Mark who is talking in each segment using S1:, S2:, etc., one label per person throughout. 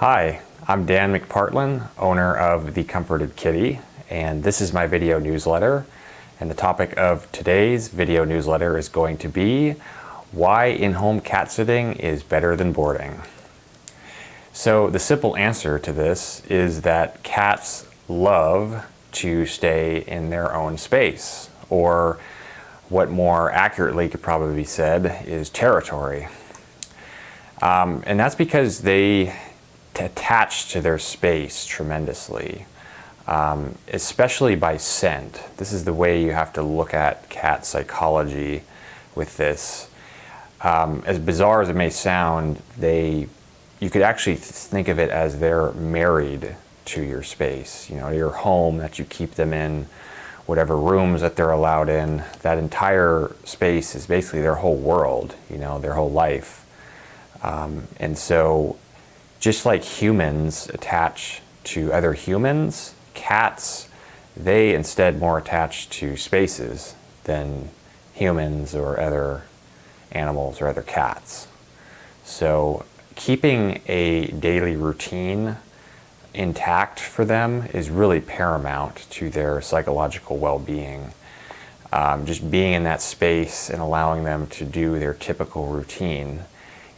S1: Hi, I'm Dan McPartlin, owner of The Comforted Kitty, and this is my video newsletter. And the topic of today's video newsletter is going to be why in-home cat sitting is better than boarding. So the simple answer to this is that cats love to stay in their own space, or what more accurately could probably be said is territory. And that's because they attach to their space tremendously, especially by scent. This is the way you have to look at cat psychology with this. As bizarre as it may sound, you could actually think of it as they're married to your space, your home that you keep them in, whatever rooms that they're allowed in. That entire space is basically their whole world, their whole life. And so just like humans attach to other humans, cats, they instead more attach to spaces than humans or other animals or other cats. So keeping a daily routine intact for them is really paramount to their psychological well-being. Just being in that space and allowing them to do their typical routine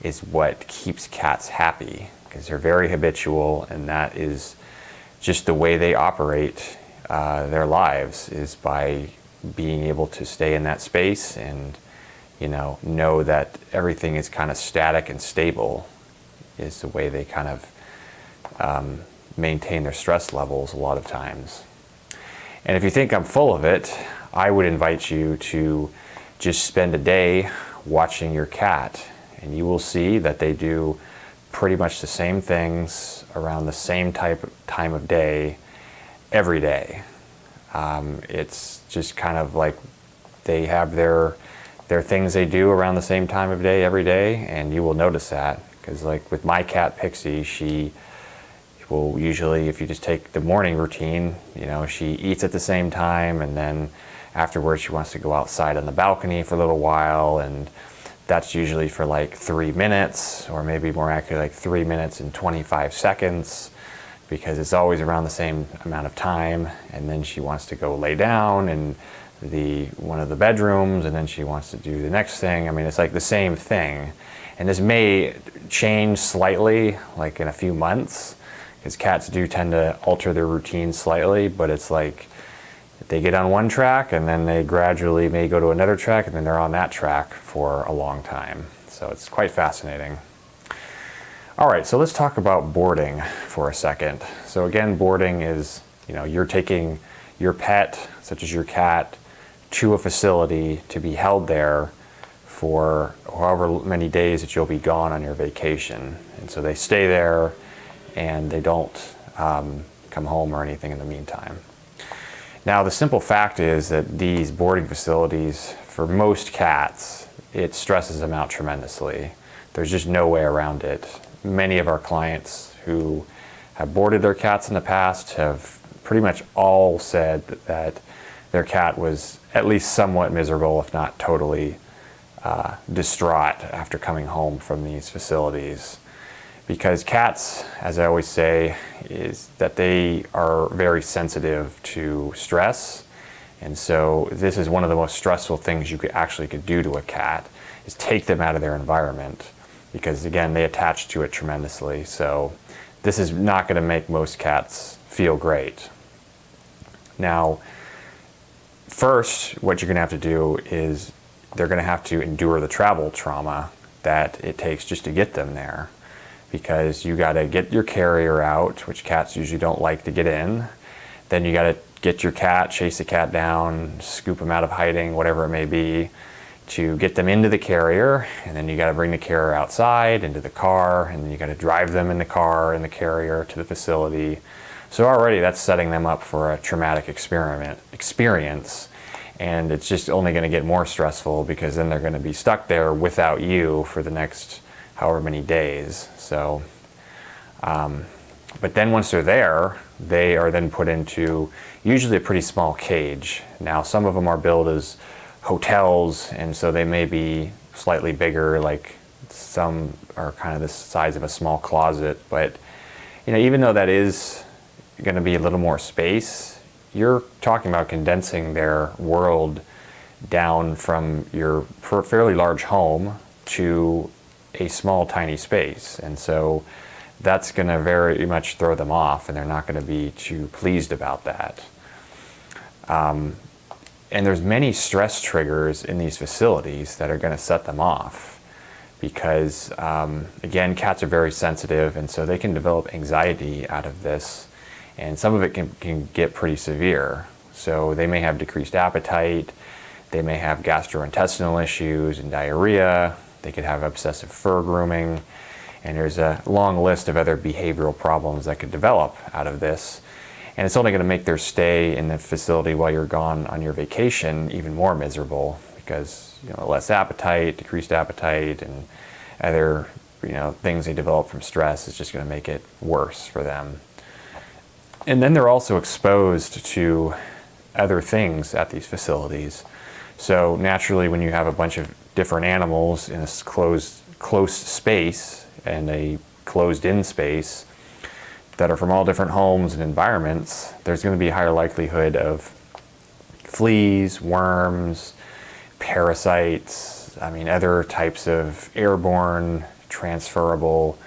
S1: is what keeps cats happy, because they're very habitual, and that is just the way they operate their lives, is by being able to stay in that space and know that everything is kind of static and stable, is the way they kind of maintain their stress levels a lot of times. And if you think I'm full of it, I would invite you to just spend a day watching your cat, and you will see that they do pretty much the same things around the same time of day every day. It's just kind of like they have their things they do around the same time of day every day, and you will notice that, because like with my cat Pixie, she will usually, if you just take the morning routine, she eats at the same time, and then afterwards she wants to go outside on the balcony for a little while, and that's usually for like 3 minutes, or maybe more accurately like 3 minutes and 25 seconds, because it's always around the same amount of time. And then she wants to go lay down in one of the bedrooms, and then she wants to do the next thing. I mean, it's like the same thing. And this may change slightly, like in a few months, because cats do tend to alter their routine slightly, but it's like they get on one track and then they gradually may go to another track, and then they're on that track for a long time. So it's quite fascinating. All right, so let's talk about boarding for a second. So again, boarding is, you're taking your pet, such as your cat, to a facility to be held there for however many days that you'll be gone on your vacation. And so they stay there and they don't come home or anything in the meantime. Now, the simple fact is that these boarding facilities, for most cats, it stresses them out tremendously. There's just no way around it. Many of our clients who have boarded their cats in the past have pretty much all said that their cat was at least somewhat miserable, if not totally distraught after coming home from these facilities. Because cats, as I always say, is that they are very sensitive to stress. And so this is one of the most stressful things you could do to a cat, is take them out of their environment. Because again, they attach to it tremendously. So this is not going to make most cats feel great. Now, first, what you're going to have to do is they're going to have to endure the travel trauma that it takes just to get them there. Because you got to get your carrier out, which cats usually don't like to get in. Then you got to get your cat, chase the cat down, scoop them out of hiding, whatever it may be, to get them into the carrier. And then you got to bring the carrier outside into the car, and then you got to drive them in the car and the carrier to the facility. So already that's setting them up for a traumatic experience. And it's just only going to get more stressful, because then they're going to be stuck there without you for the next however many days. So, but then once they're there, they are then put into usually a pretty small cage. Now, some of them are billed as hotels, and so they may be slightly bigger, like some are kind of the size of a small closet, but even though that is going to be a little more space, you're talking about condensing their world down from your fairly large home to a small, tiny space. And so that's going to very much throw them off, and they're not going to be too pleased about that. And there's many stress triggers in these facilities that are going to set them off because, again, cats are very sensitive, and so they can develop anxiety out of this, and some of it can get pretty severe. So they may have decreased appetite, they may have gastrointestinal issues and diarrhea, they could have obsessive fur grooming, and there's a long list of other behavioral problems that could develop out of this. And it's only going to make their stay in the facility while you're gone on your vacation even more miserable because less appetite, decreased appetite, and other things they develop from stress is just going to make it worse for them. And then they're also exposed to other things at these facilities. So naturally, when you have a bunch of different animals in a close space and a closed-in space that are from all different homes and environments, there's going to be a higher likelihood of fleas, worms, parasites, other types of airborne, transferable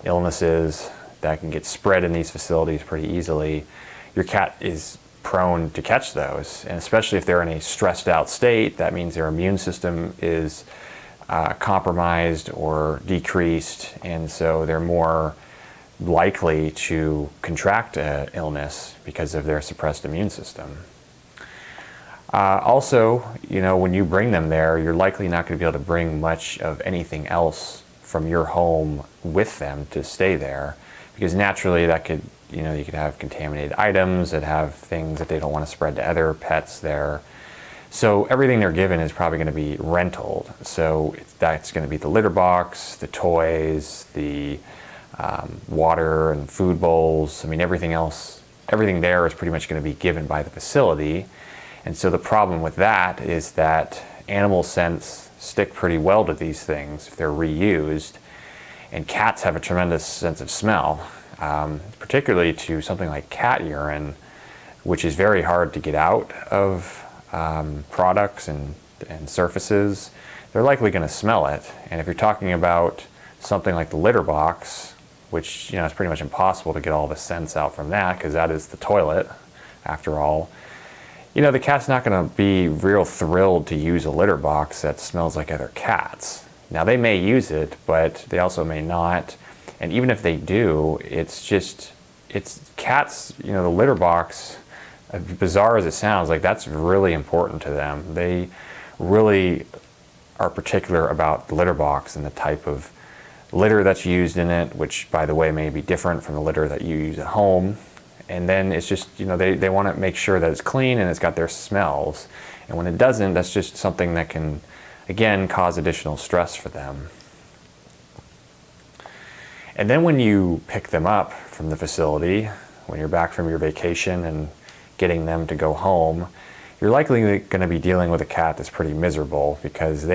S1: illnesses that can get spread in these facilities pretty easily. Your cat is prone to catch those, and especially if they're in a stressed out state, that means their immune system is compromised or decreased, and so they're more likely to contract an illness because of their suppressed immune system. Also, when you bring them there, you're likely not going to be able to bring much of anything else from your home with them to stay there, because naturally that could, you could have contaminated items that have things that they don't want to spread to other pets there. So everything they're given is probably going to be rentaled. So that's going to be the litter box, the toys, the water and food bowls. Everything else, everything there is pretty much going to be given by the facility. And so the problem with that is that animal scents stick pretty well to these things if they're reused. And cats have a tremendous sense of smell, particularly to something like cat urine, which is very hard to get out of products and surfaces. They're likely going to smell it. And if you're talking about something like the litter box, which it's pretty much impossible to get all the scents out from that because that is the toilet after all, the cat's not going to be real thrilled to use a litter box that smells like other cats. Now they may use it, but they also may not. And even if they do, it's cats, the litter box, as bizarre as it sounds, that's really important to them. They really are particular about the litter box and the type of litter that's used in it, which by the way may be different from the litter that you use at home. And then it's just, they want to make sure that it's clean and it's got their smells. And when it doesn't, that's just something that can, again, cause additional stress for them. And then when you pick them up from the facility, when you're back from your vacation and getting them to go home, you're likely going to be dealing with a cat that's pretty miserable because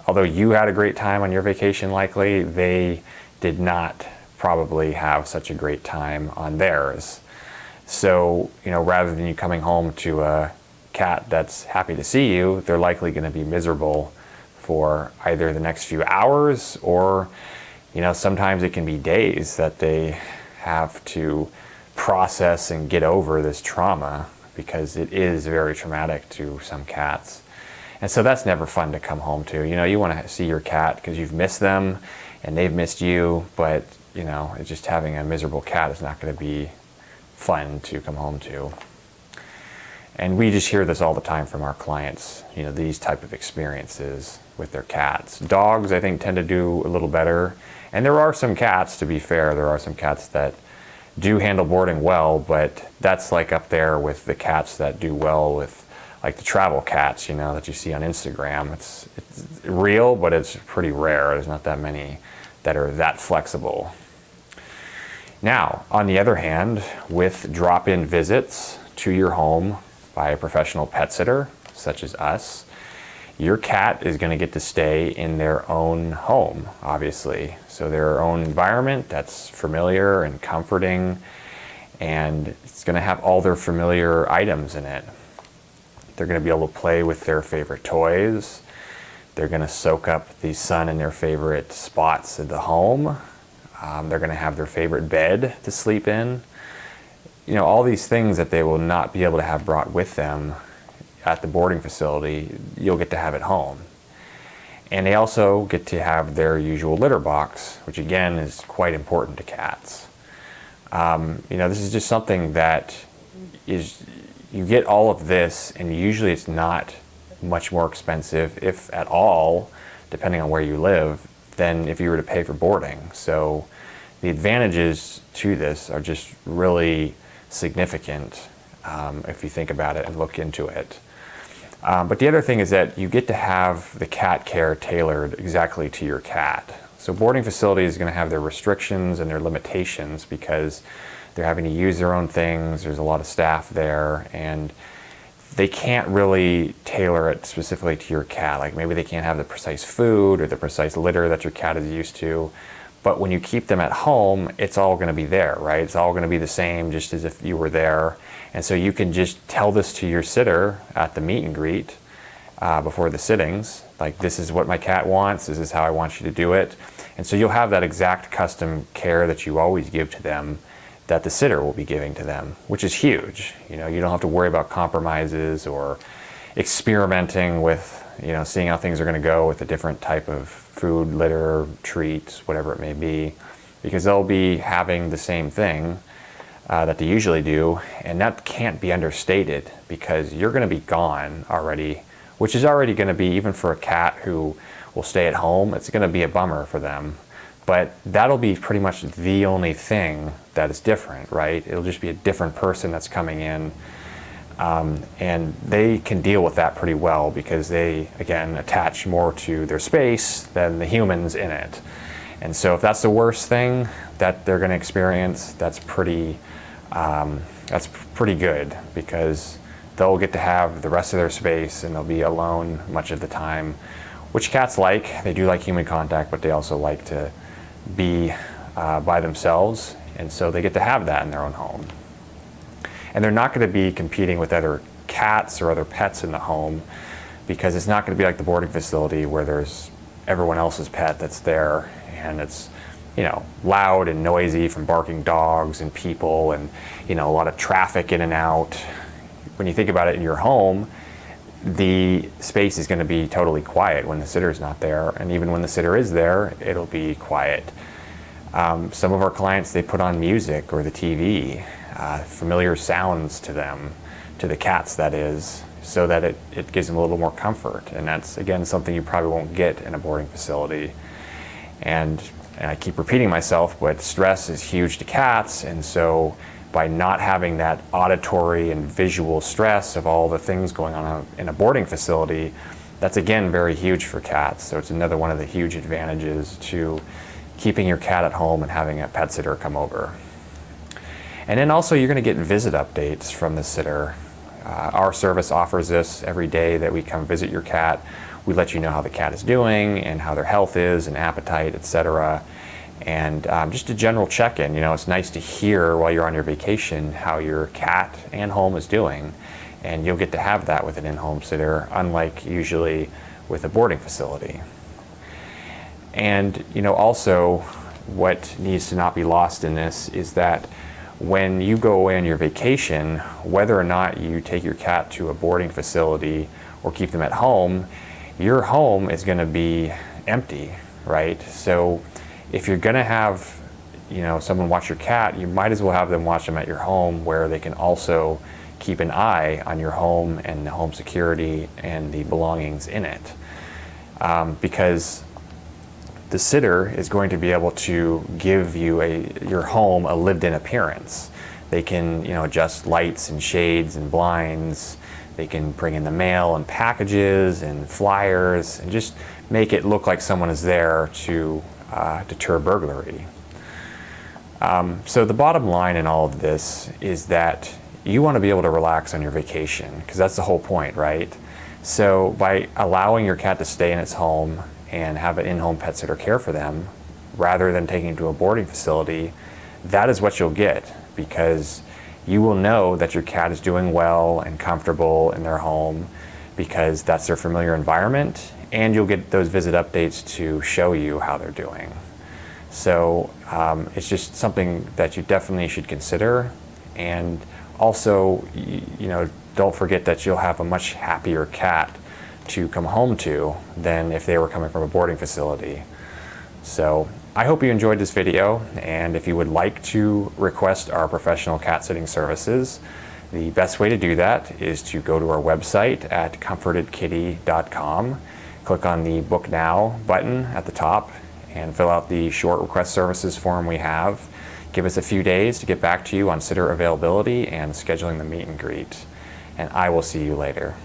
S1: although you had a great time on your vacation likely, they did not probably have such a great time on theirs. So, rather than you coming home to a cat that's happy to see you, they're likely going to be miserable for either the next few hours or, sometimes it can be days that they have to process and get over this trauma because it is very traumatic to some cats. And so that's never fun to come home to. You want to see your cat because you've missed them and they've missed you, but, it's just having a miserable cat is not going to be fun to come home to. And we just hear this all the time from our clients, these type of experiences with their cats. Dogs, I think, tend to do a little better. And there are some cats, to be fair, there are some cats that do handle boarding well, but that's up there with the cats that do well with the travel cats, that you see on Instagram. It's real, but it's pretty rare. There's not that many that are that flexible. Now, on the other hand, with drop-in visits to your home by a professional pet sitter, such as us, your cat is going to get to stay in their own home, obviously. So their own environment that's familiar and comforting, and it's going to have all their familiar items in it. They're going to be able to play with their favorite toys. They're going to soak up the sun in their favorite spots of the home. They're going to have their favorite bed to sleep in. You know, all these things that they will not be able to have brought with them at the boarding facility, you'll get to have at home. And they also get to have their usual litter box, which again is quite important to cats. You know, this is just something that is, you get all of this, and usually it's not much more expensive, if at all, depending on where you live, than if you were to pay for boarding. So the advantages to this are just really significant if you think about it and look into it. But the other thing is that you get to have the cat care tailored exactly to your cat. So boarding facilities are going to have their restrictions and their limitations because they're having to use their own things. There's a lot of staff there, and they can't really tailor it specifically to your cat. Like maybe they can't have the precise food or the precise litter that your cat is used to. But when you keep them at home, it's all going to be there, right? It's all going to be the same, just as if you were there. And so you can just tell this to your sitter at the meet and greet before the sittings, like, this is what my cat wants, this is how I want you to do it. And so you'll have that exact custom care that you always give to them that the sitter will be giving to them, which is huge. You know, you don't have to worry about compromises or experimenting with, you know, seeing how things are going to go with a different type of food, litter, treats, whatever it may be, because they'll be having the same thing that they usually do. And that can't be understated, because you're going to be gone already, which is already going to be, even for a cat who will stay at home, it's going to be a bummer for them. But that'll be pretty much the only thing that is different, right? It'll just be a different person that's coming in. And they can deal with that pretty well, because they, again, attach more to their space than the humans in it. And so if that's the worst thing that they're going to experience, that's pretty good, because they'll get to have the rest of their space and they'll be alone much of the time, which cats like. They do like human contact, but they also like to be by themselves, and so they get to have that in their own home. And they're not going to be competing with other cats or other pets in the home, because it's not going to be like the boarding facility where there's everyone else's pet that's there, and it's, you know, loud and noisy from barking dogs and people, and, you know, a lot of traffic in and out. When you think about it, in your home, the space is going to be totally quiet when the sitter's not there, and even when the sitter is there, it'll be quiet. Some of our clients, they put on music or the TV, familiar sounds to them, to the cats that is, so that it gives them a little more comfort. And that's, again, something you probably won't get in a boarding facility. And I keep repeating myself, but stress is huge to cats, and so by not having that auditory and visual stress of all the things going on in a boarding facility, that's, again, very huge for cats. So it's another one of the huge advantages to keeping your cat at home and having a pet sitter come over. And then also, you're going to get visit updates from the sitter. Our service offers this every day that we come visit your cat. We let you know how the cat is doing and how their health is and appetite, etc. And just a general check-in. You know, it's nice to hear while you're on your vacation how your cat and home is doing. And you'll get to have that with an in-home sitter, unlike usually with a boarding facility. And, you know, also what needs to not be lost in this is that when you go away on your vacation, whether or not you take your cat to a boarding facility or keep them at home, your home is going to be empty, right? So if you're going to have, you know, someone watch your cat, you might as well have them watch them at your home, where they can also keep an eye on your home and the home security and the belongings in it. Because the sitter is going to be able to give you your home a lived-in appearance. They can, you know, adjust lights and shades and blinds. They can bring in the mail and packages and flyers and just make it look like someone is there to deter burglary. So the bottom line in all of this is that you want to be able to relax on your vacation, because that's the whole point, right? So by allowing your cat to stay in its home and have an in-home pet sitter care for them, rather than taking them to a boarding facility, that is what you'll get, because you will know that your cat is doing well and comfortable in their home because that's their familiar environment, and you'll get those visit updates to show you how they're doing. So it's just something that you definitely should consider. And also, don't forget that you'll have a much happier cat to come home to than if they were coming from a boarding facility. So I hope you enjoyed this video, and if you would like to request our professional cat sitting services, the best way to do that is to go to our website at comfortedkitty.com, click on the Book Now button at the top, and fill out the short request services form we have. Give us a few days to get back to you on sitter availability and scheduling the meet and greet. And I will see you later.